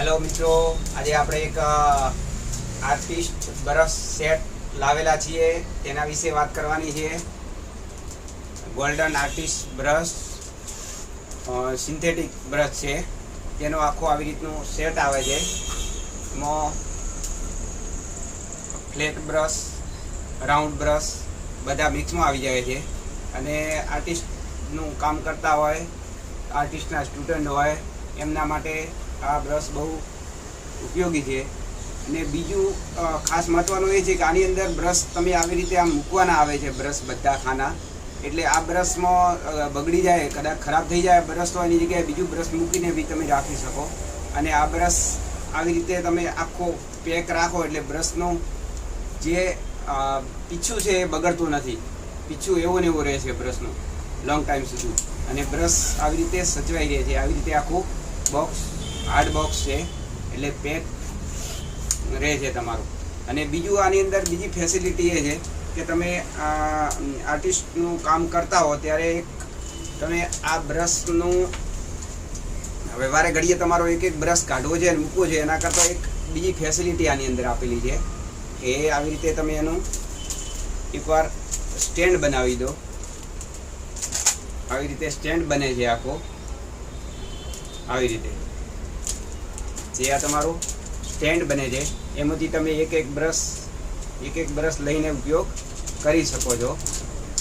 Hello મિત્રો, આજે આપણે એક આર્ટિસ્ટ બ્રશ સેટ લાવેલા છીએ, તેના વિશે વાત કરવાની છે. Golden artist brush synthetic brush છે. તેનો આખો આવી રીતનું સેટ આવે છે. એમાં ફ્લેટ બ્રશ, રાઉન્ડ બ્રશ બધા મિક્સમાં આવી જાય છે. અને આર્ટિસ્ટનું કામ કરતા હોય, આર્ટિસ્ટના સ્ટુડન્ટ હોય, એમના માટે આ બ્રશ બહુ ઉપયોગી છે. અને બીજું ખાસ મહત્વનું એ છે કે આની અંદર બ્રશ તમે આવી રીતે આમ મૂકવાના આવે છે. બ્રશ બધા ખાના, એટલે આ બ્રશમાં બગડી જાય, કદાચ ખરાબ થઈ જાય બ્રશ, તો એની જગ્યાએ બીજું બ્રશ મૂકીને બી તમે રાખી શકો. અને આ બ્રશ આવી રીતે તમે આખો પેક રાખો એટલે બ્રશનું જે પીછું છે એ બગડતું નથી. પીછું એવું ને એવું રહે છે બ્રશનું લોંગ ટાઈમ સુધી. અને બ્રશ આવી રીતે સચવાઈ રહે છે. આવી રીતે આખું બોક્સ હાર્ડ બોક્સ છે, એટલે પેક રહે છે તમારું. અને બીજું આની અંદર બીજી ફેસિલિટી એ છે કે તમે આર્ટિસ્ટનું કામ કરતા હો ત્યારે તમે આ બ્રશનું હવે વારે ઘડીએ તમારો એક એક બ્રશ કાઢવો છે અને મૂકવો છે, એના કરતાં એક બીજી ફેસિલિટી આની અંદર આપેલી છે કે આવી રીતે તમે એનું એકવાર સ્ટેન્ડ બનાવી દો. આવી રીતે સ્ટેન્ડ બને છે આખો, આવી રીતે જે આ તમારું સ્ટેન્ડ બને છે, એમાંથી તમે એક એક બ્રશ લઈને ઉપયોગ કરી શકો છો.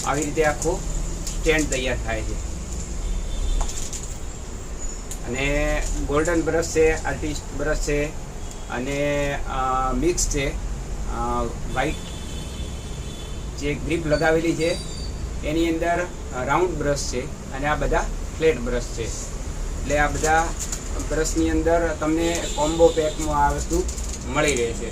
આવી રીતે આખું સ્ટેન્ડ તૈયાર થાય છે. અને ગોલ્ડન બ્રશ છે, આર્ટિસ્ટ બ્રશ છે, અને મિક્સ છે. વ્હાઈટ જે ગ્રીપ લગાવેલી છે એની અંદર રાઉન્ડ બ્રશ છે, અને આ બધા ફ્લેટ બ્રશ છે. એટલે આ બધા બ્રશની અંદર તમને કોમ્બો પેકમાં આ વસ્તુ મળી રહે છે.